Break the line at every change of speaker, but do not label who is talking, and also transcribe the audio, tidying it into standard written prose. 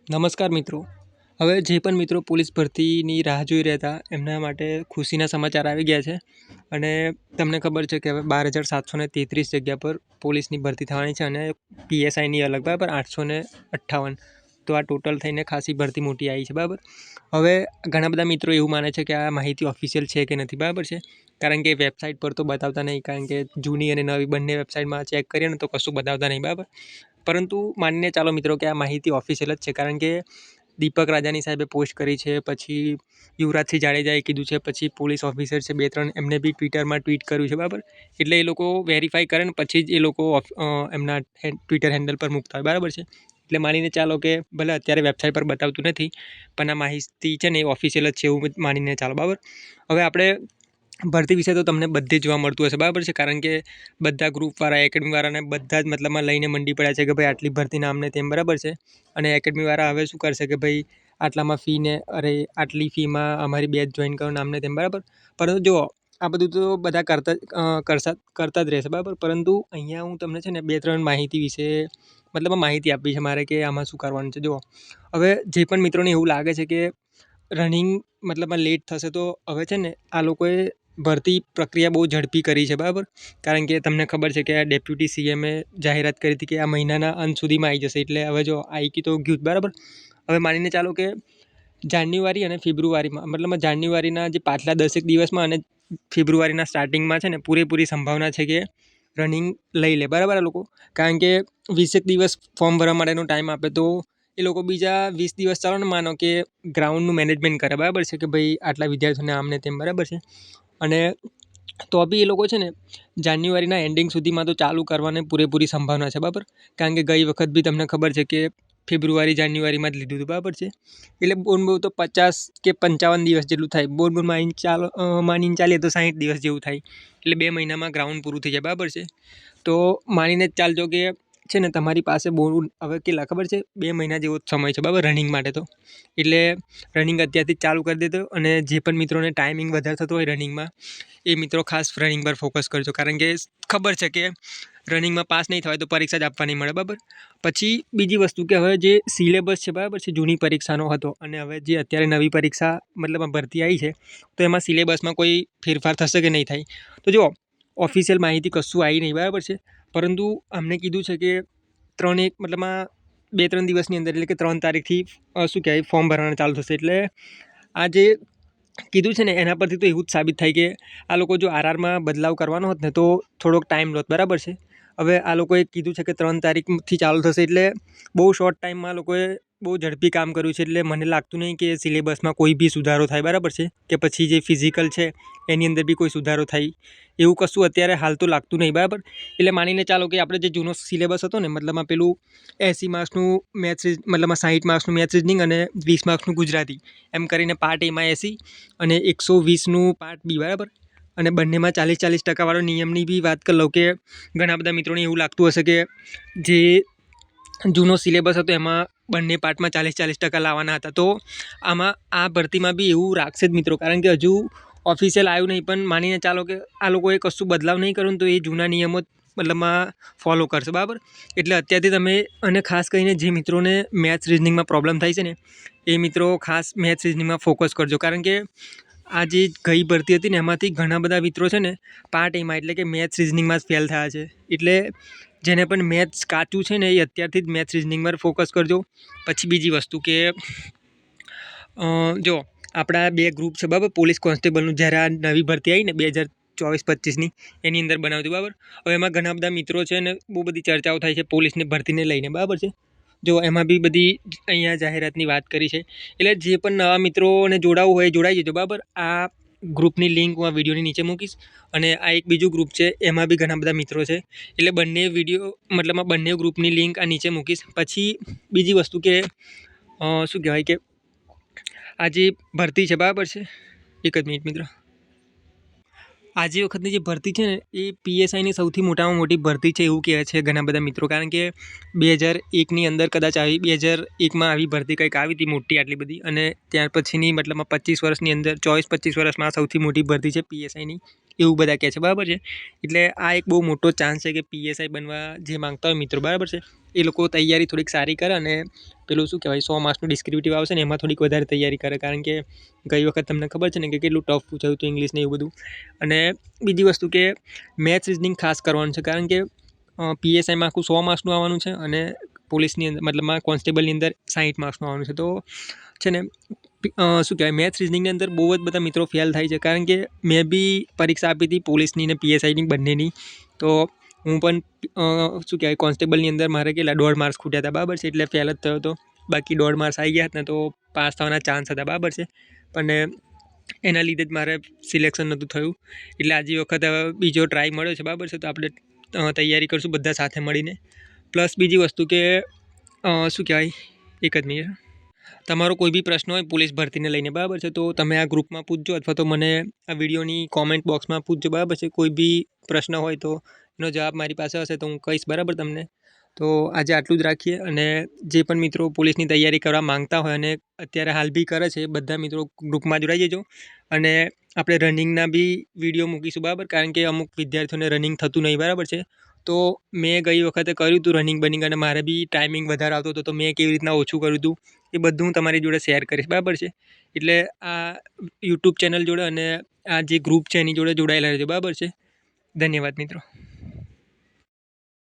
નમસ્કાર મિત્રો. હવે જે પણ મિત્રો પોલીસ ભરતીની રાહ જોઈ રહ્યા હતા એમના માટે ખુશીના સમાચાર આવી ગયા છે અને તમને ખબર છે કે હવે 12,733 જગ્યા પર પોલીસની ભરતી થવાની છે અને પીએસઆઈની અલગ બરાબર 858. તો આ ટોટલ થઈને ખાસી ભરતી મોટી આવી છે બરાબર. હવે ઘણા બધા મિત્રો એવું માને છે કે આ માહિતી ઓફિશિયલ છે કે નથી બરાબર છે, કારણ કે વેબસાઇટ પર તો બતાવતા નહીં, કારણ કે જૂની અને નવી બંને વેબસાઇટમાં ચેક કરીએ ને તો કશું બતાવતા નહીં બરાબર. પરંતુ માનીને ચાલો મિત્રો કે આ માહિતી ઓફિશિયલ જ છે, કારણ કે દીપક રાજાની સાહેબે પોસ્ટ કરી છે, પછી યુવરાજસિંહ જાડેજાએ કીધું છે, પછી પોલીસ ઓફિસર છે 2-3 એમને બી ટ્વિટરમાં ટ્વીટ કર્યું છે બરાબર. એટલે એ લોકો વેરીફાઈ કરે ને પછી જ એ લોકો એમના ટ્વિટર હેન્ડલ પર મૂકતા હોય બરાબર છે. એટલે માનીને ચાલો કે ભલે અત્યારે વેબસાઇટ પર બતાવતું નથી, પણ આ માહિતી છે ને એ ઓફિશિયલ જ છે એવું માનીને ચાલો બરાબર. હવે આપણે ભરતી વિશે તો તમને બધે જોવા મળતું હશે બરાબર છે, કારણ કે બધા ગ્રુપવાળા એકેડમીવાળાને બધા જ મતલબમાં લઈને મંડી પડ્યા છે કે ભાઈ આટલી ભરતી નામને તેમ બરાબર છે. અને એકેડમીવાળા હવે શું કરશે કે ભાઈ આટલામાં ફીને આટલી ફીમાં અમારી બેચ જોઈન કરો નામને તેમ બરાબર. પરંતુ જુઓ, આ બધું તો બધા કરતા જ રહેશે બરાબર. પરંતુ અહીંયા હું તમને છે ને 2-3 માહિતી વિશે માહિતી આપવી છે મારે કે આમાં શું કરવાનું છે. જુઓ, હવે જે પણ મિત્રોને એવું લાગે છે કે રનિંગ લેટ થશે, તો હવે છે ને આ લોકોએ ભરતી પ્રક્રિયા બહુ ઝડપી કરી છે બરાબર. કારણ કે તમને ખબર છે કે આ ડેપ્યુટી સીએમએ જાહેરાત કરી હતી કે આ મહિનાના અંત સુધીમાં આવી જશે. એટલે હવે જો આવી તો ગયું બરાબર. હવે માનીને ચાલો કે જાન્યુઆરી અને ફેબ્રુઆરીમાં જાન્યુઆરીના જે પાછલા 10 દિવસમાં અને ફેબ્રુઆરીના સ્ટાર્ટિંગમાં છે ને પૂરેપૂરી સંભાવના છે કે રનિંગ લઈ લે બરાબર આ લોકો. કારણ કે 20 દિવસ ફોર્મ ભરવા માટેનો ટાઈમ આપે, તો એ લોકો બીજા 20 દિવસ ચાલો ને માનો કે ગ્રાઉન્ડનું મેનેજમેન્ટ કરે બરાબર છે, કે ભાઈ આટલા વિદ્યાર્થીઓને આમને તેમ બરાબર છે. અને તો બી એ લોકો છે ને જાન્યુઆરીના એન્ડિંગ સુધીમાં તો ચાલુ કરવાની પૂરેપૂરી સંભાવના છે બરાબર. કારણ કે ગઈ વખત બી તમને ખબર છે કે જાન્યુઆરીમાં જ લીધું હતું બરાબર છે. એટલે બહુ તો 50 કે 55 દિવસ જેટલું થાય, માનીને ચાલીએ તો 60 દિવસ જેવું થાય. એટલે 2 મહિનામાં ગ્રાઉન્ડ પૂરું થઈ જાય બરાબર છે. તો માનીને જ ચાલજો કે છે ને તમારી પાસે બહુ હવે કેટલા ખબર છે, 2 મહિના જેવો સમય છે બરાબર રનિંગ માટે. તો એટલે રનિંગ અત્યારથી જ ચાલુ કરી દેતો. અને જે પણ મિત્રોને ટાઈમિંગ વધારે થતો હોય રનિંગમાં, એ મિત્રો ખાસ રનિંગ પર ફોકસ કરજો, કારણ કે ખબર છે કે રનિંગમાં પાસ નહીં થવાય તો પરીક્ષા જ આપવા નહીં મળે બરાબર. પછી બીજી વસ્તુ કે હવે જે સિલેબસ છે બરાબર છે, જૂની પરીક્ષાનો હતો અને હવે જે અત્યારે નવી પરીક્ષા ભરતી આવી છે, તો એમાં સિલેબસમાં કોઈ ફેરફાર થશે કે નહીં થાય. તો જો ઓફિશિયલ માહિતી કશું આવી નહીં બરાબર છે, પરંતુ અમને કીધું છે કે 2-3 દિવસની અંદર, એટલે કે 3 તારીખથી ફોર્મ ભરવાના ચાલુ થશે. એટલે આ જે કીધું છે ને એના પરથી તો એવું જ સાબિત થાય કે આ લોકો જો આરઆરમાં બદલાવ કરવાનો હોત ને તો થોડોક ટાઈમ લોત બરાબર છે. હવે આ લોકોએ કીધું છે કે 3 તારીખથી ચાલુ થશે, એટલે બહુ શોર્ટ ટાઈમમાં લોકોએ બહુ ઝડપી કામ કર્યું છે. એટલે મને લાગતું નહીં કે સિલેબસમાં કોઈ બી સુધારો થાય બરાબર છે, કે પછી જે ફિઝિકલ છે એની અંદર બી કોઈ સુધારો થાય એવું કશું અત્યારે હાલ તો લાગતું નહીં બરાબર. એટલે માનીને ચાલો કે આપણે જે જૂનો સિલેબસ હતો ને, પેલું 80 માર્ક્સનું મેથ્સ, 60 માર્ક્સનું મેથ્સ રીઝનિંગ અને 20 માર્ક્સનું ગુજરાતી, એમ કરીને પાર્ટ એમાં 80 અને 120નું પાર્ટ બી બરાબર. અને બંનેમાં 40-40% વાળો નિયમની બી વાત કરી લઉં કે ઘણા બધા મિત્રોને એવું લાગતું હશે કે જે જૂનો સિલેબસ હતો એમાં બંને પાર્ટમાં 40-40% લાવવાના હતા. તો આમાં આ ભરતીમાં બી એવું રાખશે જ મિત્રો, કારણ કે હજુ ઓફિશિયલ આવ્યું નહીં. પણ માનીને ચાલો કે આ લોકોએ કશું બદલાવ નહીં કર્યું, તો એ જૂના નિયમો ફોલો કરશે બરાબર. એટલે અત્યારથી તમે, અને ખાસ કરીને જે મિત્રોને મેથ્સ રિઝનિંગમાં પ્રોબ્લેમ થાય છે ને, એ મિત્રો ખાસ મેથ્સ રિઝનિંગમાં ફોકસ કરજો. કારણ કે આ જે ગઈ ભરતી હતી ને એમાંથી ઘણા બધા મિત્રો છે ને પાર્ટ એમાં, એટલે કે મેથ્સ રિઝનિંગમાં જ ફેલ થયા છે. એટલે જેને પણ મેથ્સ કાચું છે ને એ અત્યારથી જ મેથ્સ રિઝનિંગ પર ફોકસ કરજો. પછી બીજી વસ્તુ કે જો આપણા 2 ગ્રુપ છે બરાબર, પોલીસ કોન્સ્ટેબલનું જ્યારે આ નવી ભરતી આવી ને 2024-25ની, એની અંદર બનાવતી બરાબર. હવે એમાં ઘણા બધા મિત્રો છે અને બહુ બધી ચર્ચાઓ થાય છે પોલીસની ભરતીને લઈને બરાબર છે. જો એમાં બી બધી અહીંયા જાહેરાતની વાત કરી છે. એટલે જે પણ નવા મિત્રોને જોડાવવું હોય એ જોડાઈ જજો બરાબર. આ ગ્રુપની લિંક હું આ વિડીયોની નીચે મૂકીશ. અને આ એક બીજું ગ્રુપ છે, એમાં બી ઘણા બધા મિત્રો છે. એટલે બંને ગ્રુપની લિંક આ નીચે મૂકીશ. પછી બીજી વસ્તુ કે શું કહેવાય કે આ જે ભરતી છે બરાબર છે, એક જ મિનિટ મિત્રો, આજે વખતની જે ભરતી છે ને એ પીએસઆઈની સૌથી મોટામાં મોટી ભરતી છે એવું કહે છે ઘણા બધા મિત્રો. કારણ કે 2001ની અંદર કદાચ 2001માં આવી ભરતી કંઈક આવી હતી મોટી આટલી બધી, અને ત્યાર પછીની 25 વર્ષની અંદર 24-25 વર્ષમાં સૌથી મોટી ભરતી છે પીએસઆઈની. એવું બધા કહે છે, બરાબર છે. એટલે આ એક બહુ મોટો ચાન્સ છે કે પીએસઆઈ બનવા જે માંગતા હોય મિત્રો, બરાબર છે, એ લોકો તૈયારી થોડીક સારી કરે અને પેલું શું કહેવાય 100 માર્ક્સનું ડિસ્ક્રિપ્ટિવ આવશે ને એમાં થોડીક વધારે તૈયારી કરે, કારણ કે ગઈ વખત તમને ખબર છે ને કે કેટલું ટફ પૂછાયું હતું ઇંગ્લિશ ને એવું બધું. અને બીજી વસ્તુ કે મેથ્સ રિઝનિંગ ખાસ કરવાનું છે, કારણ કે પીએસઆઈમાં આખું 100 માર્ક્સનું આવવાનું છે અને પોલીસની અંદર મતલબમાં કોન્સ્ટેબલની અંદર 60 માર્ક્સનું આવવાનું છે. તો છે ને શું કહેવાય મેથ્સ રિઝનિંગની અંદર બહુ જ બધા મિત્રો ફેલ થાય છે, કારણ કે મેં બી પરીક્ષા આપી હતી પોલીસની ને પીએસઆઈની બંનેની. તો હું પણ શું કહેવાય કોન્સ્ટેબલની અંદર મારે કેટલા 1.5 માર્ક્સ ખૂટ્યા હતા, બરાબર છે, એટલે ફેલ જ થયો હતો. બાકી 1.5 માર્ક્સ આવી ગયા હતા ને તો પાસ થવાના ચાન્સ હતા, બરાબર છે, પણ એના લીધે જ મારે સિલેક્શન નહોતું થયું. એટલે આજે વખત બીજો ટ્રાય મળ્યો છે, બરાબર છે, તો આપણે તૈયારી કરશું બધા સાથે મળીને. પ્લસ બીજી વસ્તુ કે શું કહેવાય એક જ મિનિટ, તમારો કોઈ બી પ્રશ્ન હોય પોલીસ ભરતીને લઈને, બરાબર છે, તો તમે આ ગ્રુપમાં પૂછજો અથવા તો મને આ વિડીયોની કોમેન્ટ બોક્સમાં પૂછજો, બરાબર છે. કોઈ બી પ્રશ્ન હોય તો એનો જવાબ મારી પાસે હશે તો હું કહીશ, બરાબર તમને. તો આજે આટલું જ રાખીએ, અને જે પણ મિત્રો પોલીસની તૈયારી કરવા માંગતા હોય અને અત્યારે હાલ બી કરે છે એ બધા મિત્રો ગ્રુપમાં જોડાઈ જજો. અને આપણે રનિંગના બી વિડીયો મૂકીશું, બરાબર, કારણ કે અમુક વિદ્યાર્થીઓને રનિંગ થતું નહીં, બરાબર છે. તો મેં ગઈ વખતે કર્યું હતું રનિંગ બનિંગ અને મારે બી ટાઈમિંગ વધારે આવતો હતો, તો મેં કેવી રીતના ઓછું કર્યું હતું એ બધું હું તમારી જોડે શેર કરીશ, બરાબર છે. એટલે આ યુટ્યુબ ચેનલ જોડે અને આ જે ગ્રુપ છે એની જોડે જોડાયેલા રહેજો, બરાબર છે. ધન્યવાદ મિત્રો.